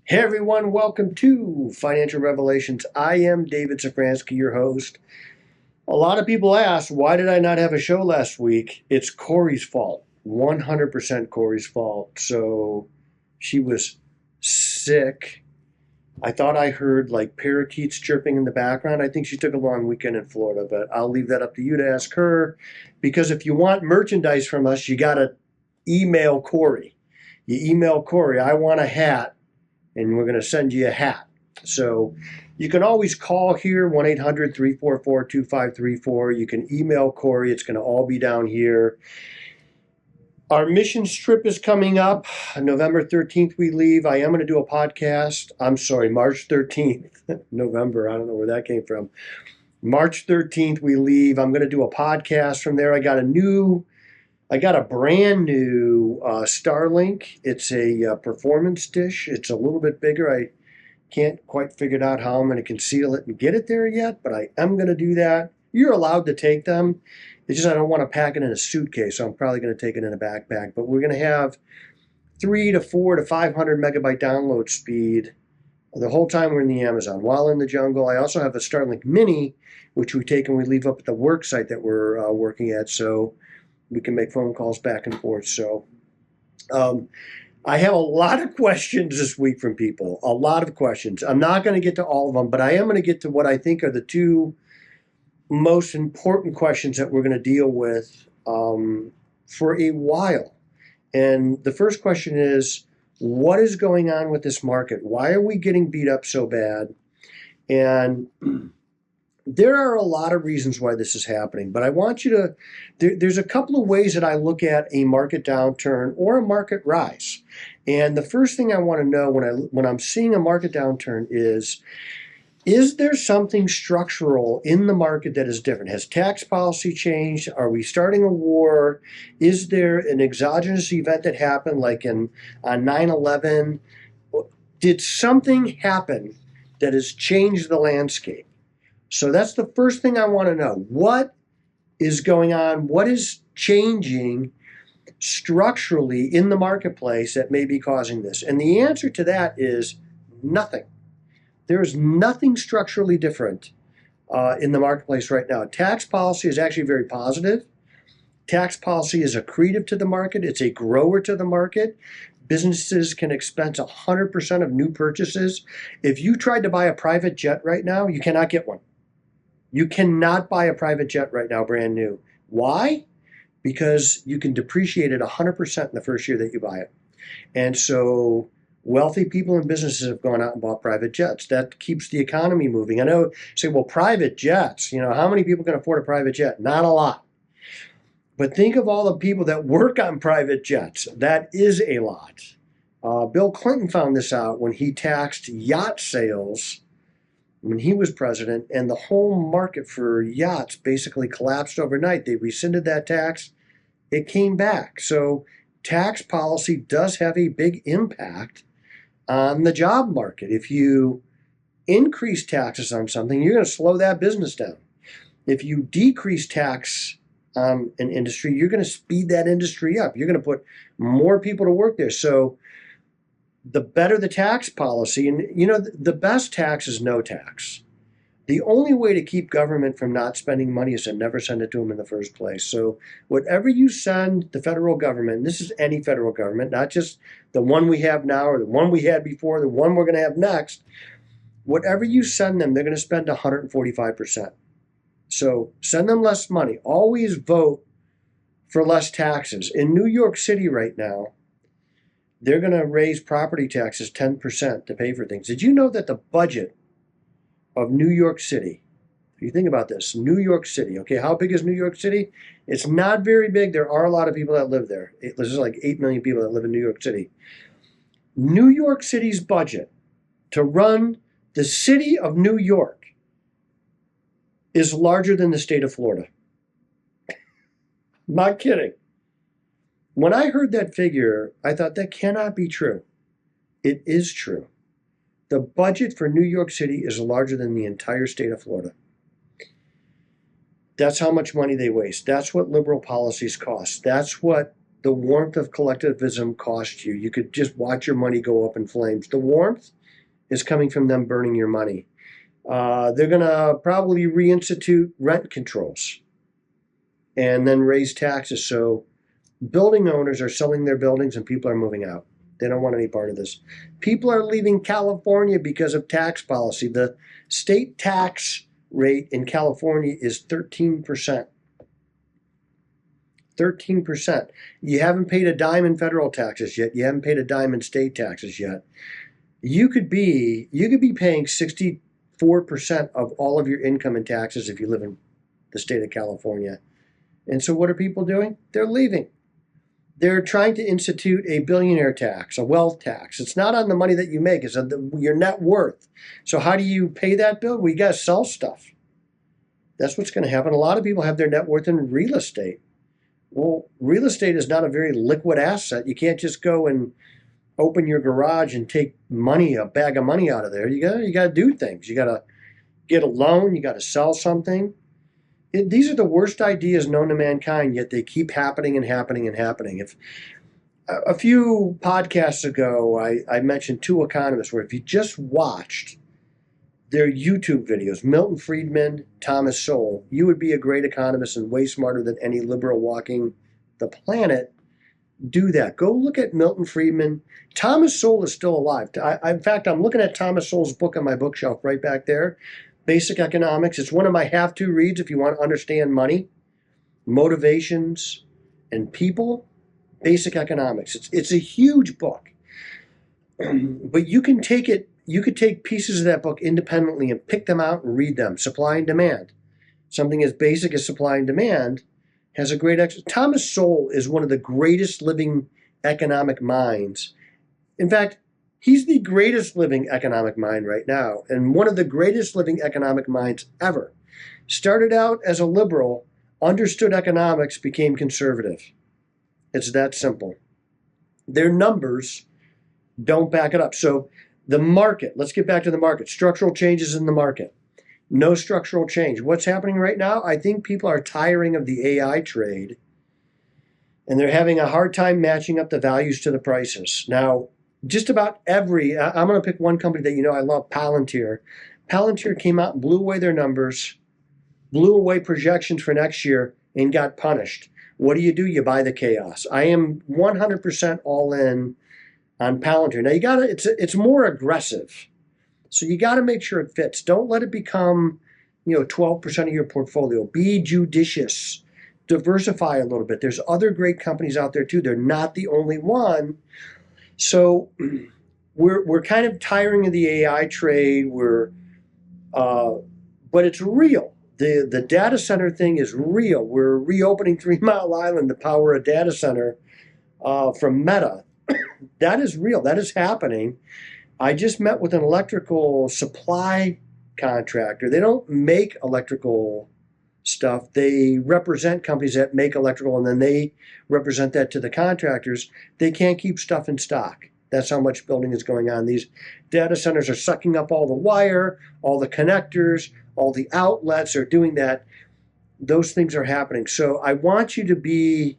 Hey everyone, welcome to Financial Revelations. I am David Szafranski, your host. A lot of people ask, why did I not have a show last week? It's Corey's fault. 100% Corey's fault. So she was sick. I thought I heard like parakeets chirping in the background. I think she took a long weekend in Florida, but I'll leave that up to you to ask her. Because if you want merchandise from us, you got to email Corey. You email Corey, I want a hat, and we're going to send you a hat. So you can always call here, 1-800-344-2534. You can email Corey. It's going to all be down here. Our mission trip is coming up. November 13th, we leave. I am going to do a podcast. I'm sorry, March 13th. November, I don't know where that came from. March 13th, we leave. I'm going to do a podcast from there. I got a brand new Starlink. It's a performance dish. It's a little bit bigger. I can't quite figure out how I'm going to conceal it and get it there yet, but I am going to do that. You're allowed to take them. It's just I don't want to pack it in a suitcase, so I'm probably going to take it in a backpack. But we're going to have 3 to 4 to 500 megabyte download speed the whole time we're in the Amazon. While in the jungle, I also have a Starlink Mini, which we take and we leave up at the work site that we're working at. So we can make phone calls back and forth. So I have a lot of questions this week from people, a lot of questions. I'm not going to get to all of them, but I am going to get to what I think are the two most important questions that we're going to deal with for a while. And the first question is, what is going on with this market? Why are we getting beat up so bad? And there are a lot of reasons why this is happening, but I want you to, there's a couple of ways that I look at a market downturn or a market rise. And the first thing I want to know when I'm seeing a market downturn is there something structural in the market that is different? Has tax policy changed? Are we starting a war? Is there an exogenous event that happened like on 9/11? Did something happen that has changed the landscape? So that's the first thing I want to know. What is going on? What is changing structurally in the marketplace that may be causing this? And the answer to that is nothing. There is nothing structurally different in the marketplace right now. Tax policy is actually very positive. Tax policy is accretive to the market. It's a grower to the market. Businesses can expense 100% of new purchases. If you tried to buy a private jet right now, you cannot get one. You cannot buy a private jet right now, brand new. Why? Because you can depreciate it 100% in the first year that you buy it. And so wealthy people and businesses have gone out and bought private jets. That keeps the economy moving. I know, say, well, private jets, how many people can afford a private jet? Not a lot. But think of all the people that work on private jets. That is a lot. Bill Clinton found this out when he taxed yacht sales when he was president, and the whole market for yachts basically collapsed overnight. They rescinded that tax. It came back. So tax policy does have a big impact on the job market. If you increase taxes on something, you're going to slow that business down. If you decrease tax on an industry, you're going to speed that industry up. You're going to put more people to work there. So the better the tax policy, and the best tax is no tax. The only way to keep government from not spending money is to never send it to them in the first place. So whatever you send the federal government, and this is any federal government, not just the one we have now or the one we had before, the one we're going to have next, whatever you send them, they're going to spend 145%. So send them less money. Always vote for less taxes. In New York City right now, they're going to raise property taxes 10% to pay for things. Did you know that the budget of New York City, if you think about this, New York City, okay, how big is New York City? It's not very big. There are a lot of people that live there. There's like 8 million people that live in New York City. New York City's budget to run the city of New York is larger than the state of Florida. Not kidding. When I heard that figure, I thought that cannot be true. It is true. The budget for New York City is larger than the entire state of Florida. That's how much money they waste. That's what liberal policies cost. That's what the warmth of collectivism costs you. You could just watch your money go up in flames. The warmth is coming from them burning your money. They're going to probably reinstitute rent controls and then raise taxes. So building owners are selling their buildings and people are moving out. They don't want any part of this. People are leaving California because of tax policy. The state tax rate in California is 13%. 13%. You haven't paid a dime in federal taxes yet. You haven't paid a dime in state taxes yet. You could be paying 64% of all of your income in taxes if you live in the state of California. And so what are people doing? They're leaving. They're trying to institute a billionaire tax, a wealth tax. It's not on the money that you make, it's on your net worth. So how do you pay that bill? Well, you got to sell stuff. That's what's going to happen. A lot of people have their net worth in real estate. Well, real estate is not a very liquid asset. You can't just go and open your garage and take money, a bag of money out of there. You got to do things. You got to get a loan. You got to sell something. These are the worst ideas known to mankind, yet they keep happening and happening and happening. If a few podcasts ago, I mentioned two economists where if you just watched their YouTube videos, Milton Friedman, Thomas Sowell, you would be a great economist and way smarter than any liberal walking the planet. Do that. Go look at Milton Friedman. Thomas Sowell is still alive. In fact, I'm looking at Thomas Sowell's book on my bookshelf right back there. Basic Economics. It's one of my have-to reads if you want to understand money, motivations, and people. Basic Economics. It's a huge book. But you can take it, you could take pieces of that book independently and pick them out and read them. Supply and demand. Something as basic as supply and demand has a great... Thomas Sowell is one of the greatest living economic minds. In fact, he's the greatest living economic mind right now, and one of the greatest living economic minds ever. Started out as a liberal, understood economics, became conservative. It's that simple. Their numbers don't back it up. So the market, let's get back to the market. Structural changes in the market. No structural change. What's happening right now? I think people are tiring of the AI trade, and they're having a hard time matching up the values to the prices. Now, just about I'm going to pick one company that I love, Palantir. Palantir came out and blew away their numbers, blew away projections for next year, and got punished. What do? You buy the chaos. I am 100% all in on Palantir. Now, it's more aggressive. So you got to make sure it fits. Don't let it become, 12% of your portfolio. Be judicious. Diversify a little bit. There's other great companies out there too. They're not the only one. So we're kind of tiring of the AI trade. But it's real. The data center thing is real. We're reopening 3 Mile Island to power a data center from Meta. That is real. That is happening. I just met with an electrical supply contractor. They don't make electrical stuff. They represent companies that make electrical, and then they represent that to the contractors. They can't keep stuff in stock. That's how much building is going on. These data centers are sucking up all the wire, all the connectors, all the outlets are doing that. Those things are happening. So I want you to be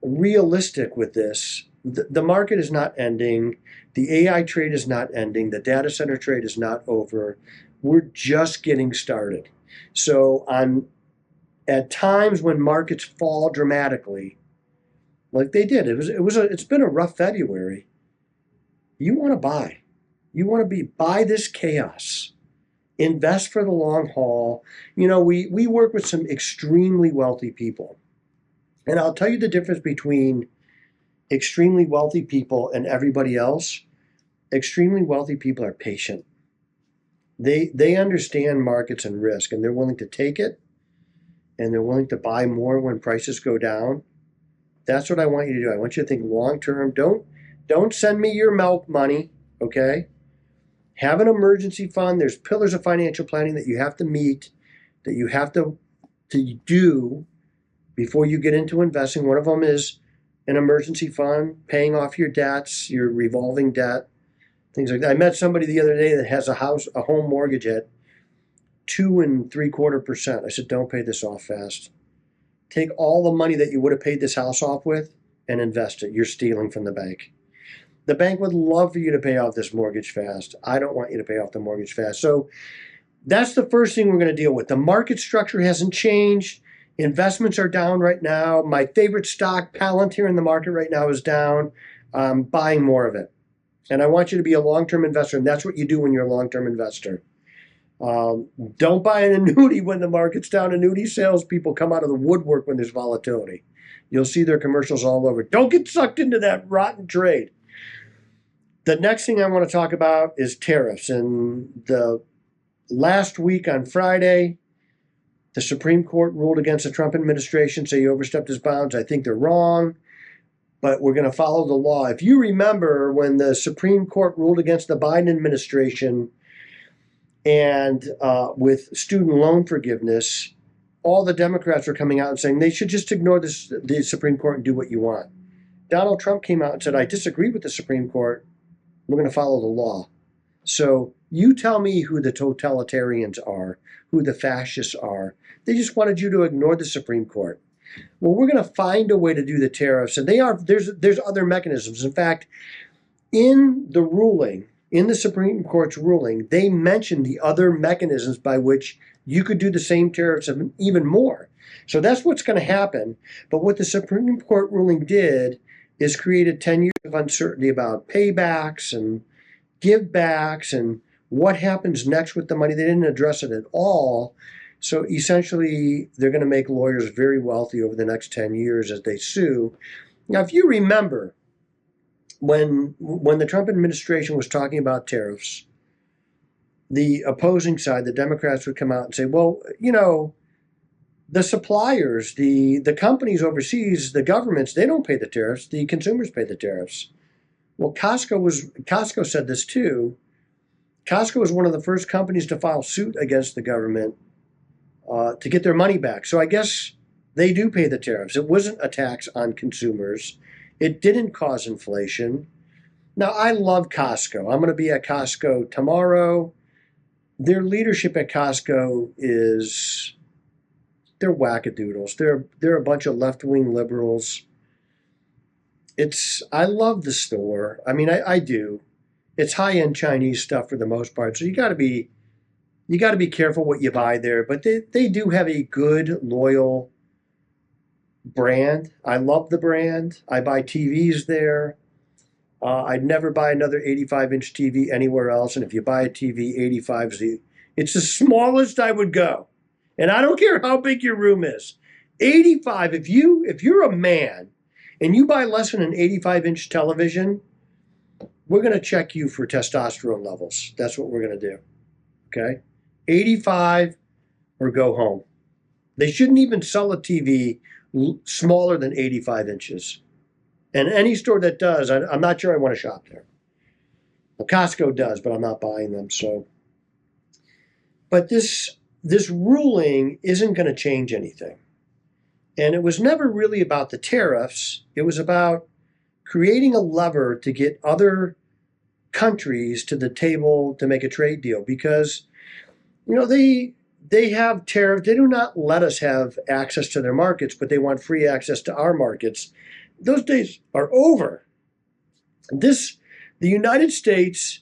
realistic with this. The market is not ending. The AI trade is not ending. The data center trade is not over. We're just getting started. So at times when markets fall dramatically, like they did, it's been a rough February. You want to buy. You want to buy this chaos. Invest for the long haul. We work with some extremely wealthy people. And I'll tell you the difference between extremely wealthy people and everybody else. Extremely wealthy people are patient. They understand markets and risk, and they're willing to take it, and they're willing to buy more when prices go down. That's what I want you to do. I want you to think long term. Don't send me your milk money, okay? Have an emergency fund. There's pillars of financial planning that you have to meet, that you have to do before you get into investing. One of them is an emergency fund, paying off your debts, your revolving debt, things like that. I met somebody the other day that has a home mortgage at 2.75%. I said, don't pay this off fast. Take all the money that you would have paid this house off with and invest it. You're stealing from the bank. The bank would love for you to pay off this mortgage fast. I don't want you to pay off the mortgage fast. So that's the first thing we're going to deal with. The market structure hasn't changed. Investments are down right now. My favorite stock, Palantir, in the market right now is down. I'm buying more of it. And I want you to be a long-term investor, and that's what you do when you're a long-term investor. Don't buy an annuity when the market's down. Annuity salespeople come out of the woodwork when there's volatility. You'll see their commercials all over. Don't get sucked into that rotten trade. The next thing I want to talk about is tariffs. And the last week on Friday, the Supreme Court ruled against the Trump administration, say he overstepped his bounds. I think they're wrong, but we're going to follow the law. If you remember when the Supreme Court ruled against the Biden administration and with student loan forgiveness, all the Democrats were coming out and saying they should just ignore the Supreme Court and do what you want. Donald Trump came out and said, I disagree with the Supreme Court. We're going to follow the law. So you tell me who the totalitarians are, who the fascists are. They just wanted you to ignore the Supreme Court. Well, we're going to find a way to do the tariffs, and there's other mechanisms. In fact, in the ruling, in the Supreme Court's ruling, they mentioned the other mechanisms by which you could do the same tariffs and even more. So that's what's going to happen. But what the Supreme Court ruling did is created 10 years of uncertainty about paybacks and givebacks and what happens next with the money. They didn't address it at all. So essentially, they're going to make lawyers very wealthy over the next 10 years as they sue. Now, if you remember, when the Trump administration was talking about tariffs, the opposing side, the Democrats, would come out and say, well, you know, the suppliers, the companies overseas, the governments, they don't pay the tariffs. The consumers pay the tariffs. Well, Costco said this too. Costco was one of the first companies to file suit against the government to get their money back. So I guess they do pay the tariffs. It wasn't a tax on consumers. It didn't cause inflation. Now, I love Costco. I'm going to be at Costco tomorrow. Their leadership at Costco is, they're wackadoodles. They're a bunch of left-wing liberals. I love the store. I mean, I do. It's high-end Chinese stuff for the most part. So you got to be careful what you buy there. But they do have a good, loyal brand. I love the brand. I buy TVs there. I'd never buy another 85-inch TV anywhere else. And if you buy a TV, 85 it's the smallest I would go. And I don't care how big your room is. 85, if you're a man and you buy less than an 85-inch television, we're going to check you for testosterone levels. That's what we're going to do. Okay? 85 or go home. They shouldn't even sell a TV smaller than 85 inches. And any store that does, I'm not sure I want to shop there. Well, Costco does, but I'm not buying them. So, but this ruling isn't going to change anything. And it was never really about the tariffs. It was about creating a lever to get other countries to the table to make a trade deal. Because, you know, they have tariffs. They do not let us have access to their markets, but they want free access to our markets. Those days are over. The United States,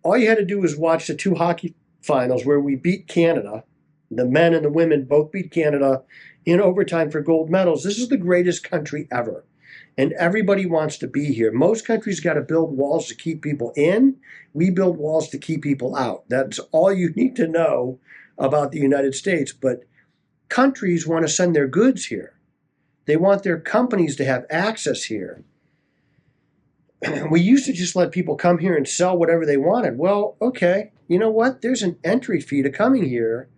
all you had to do was watch the two hockey finals where we beat Canada. The men and the women both beat Canada in overtime for gold medals. This is the greatest country ever. And everybody wants to be here. Most countries got to build walls to keep people in. We build walls to keep people out. That's all you need to know about the United States. But countries want to send their goods here. They want their companies to have access here. We used to just let people come here and sell whatever they wanted. Well, okay, you know what? There's an entry fee to coming here,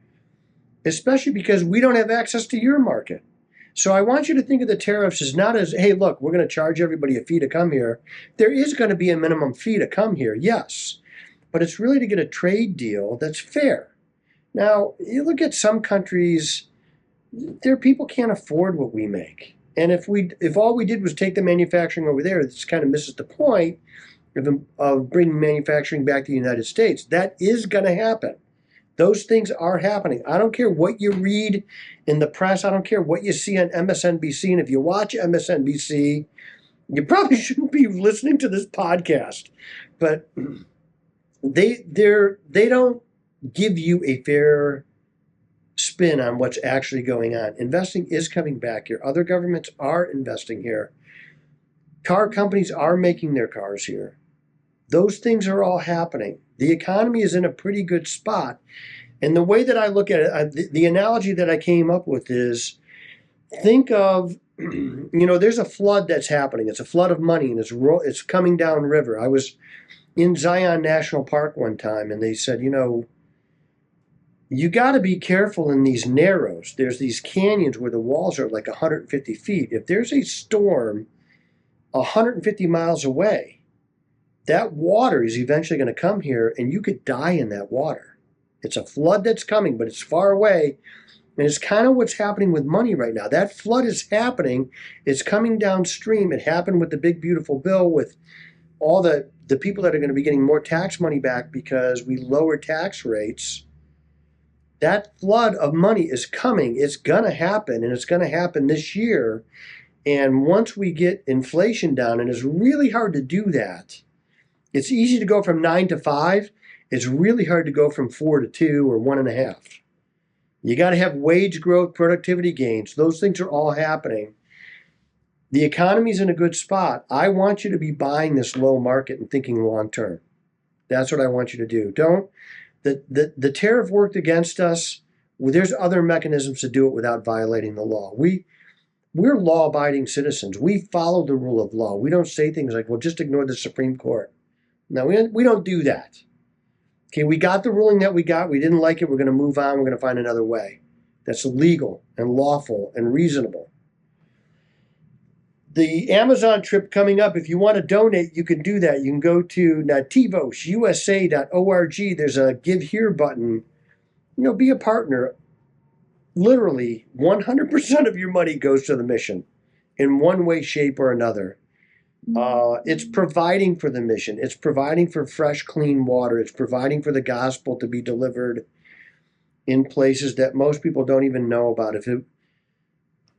especially because we don't have access to your market. So I want you to think of the tariffs as not as, hey, look, we're going to charge everybody a fee to come here. There is going to be a minimum fee to come here, yes. But it's really to get a trade deal that's fair. Now, you look at some countries, their people can't afford what we make. And if all we did was take the manufacturing over there, this kind of misses the point of bringing manufacturing back to the United States. That is going to happen. Those things are happening. I don't care what you read in the press. I don't care what you see on MSNBC. And if you watch MSNBC, you probably shouldn't be listening to this podcast. But they don't give you a fair spin on what's actually going on. Investing is coming back here. Other governments are investing here. Car companies are making their cars here. Those things are all happening. The economy is in a pretty good spot. And the way that I look at it, the analogy that I came up with is, think of, there's a flood that's happening. It's a flood of money, and it's coming down river. I was in Zion National Park one time, and they said, you got to be careful in these narrows. There's these canyons where the walls are like 150 feet. If there's a storm 150 miles away, that water is eventually going to come here, and you could die in that water. It's a flood that's coming, but it's far away. And it's kind of what's happening with money right now. That flood is happening. It's coming downstream. It happened with the big, beautiful bill, with all the people that are going to be getting more tax money back because we lowered tax rates. That flood of money is coming. It's going to happen, and it's going to happen this year. And once we get inflation down, and it's really hard to do that. It's easy to go from 9 to 5. It's really hard to go from 4 to 2 or 1.5. You got to have wage growth, productivity gains. Those things are all happening. The economy's in a good spot. I want you to be buying this low market and thinking long term. That's what I want you to do. The tariff worked against us. Well, there's other mechanisms to do it without violating the law. We're law-abiding citizens. We follow the rule of law. We don't say things like, well, just ignore the Supreme Court. No, we don't do that. Okay, we got the ruling that we got. We didn't like it. We're going to move on. We're going to find another way that's legal and lawful and reasonable. The Amazon trip coming up, if you want to donate, you can do that. You can go to nativosusa.org. There's a Give Here button. Be a partner. Literally, 100% of your money goes to the mission in one way, shape, or another. It's providing for the mission. It's providing for fresh, clean water. It's providing for the gospel to be delivered in places that most people don't even know about. If it,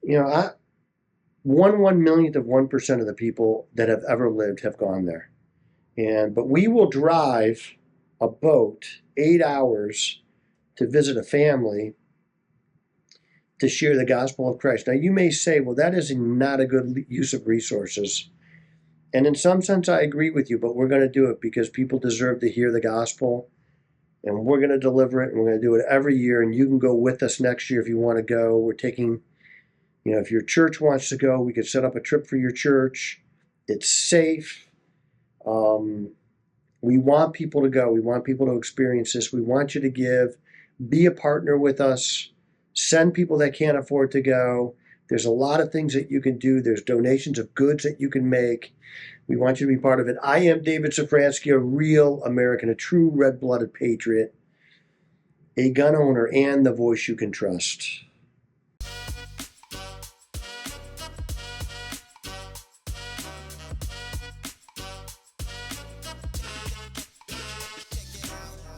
1/1,000,000th of 1% of the people that have ever lived have gone there. But we will drive a boat 8 hours to visit a family to share the gospel of Christ. Now, you may say, well, that is not a good use of resources. And in some sense, I agree with you, but we're going to do it because people deserve to hear the gospel, and we're going to deliver it, and we're going to do it every year, and you can go with us next year if you want to go. We're taking, if your church wants to go, we could set up a trip for your church. It's safe. We want people to go. We want people to experience this. We want you to give. Be a partner with us. Send people that can't afford to go. There's a lot of things that you can do. There's donations of goods that you can make. We want you to be part of it. I am David Szafranski, a real American, a true red-blooded patriot, a gun owner, and the voice you can trust.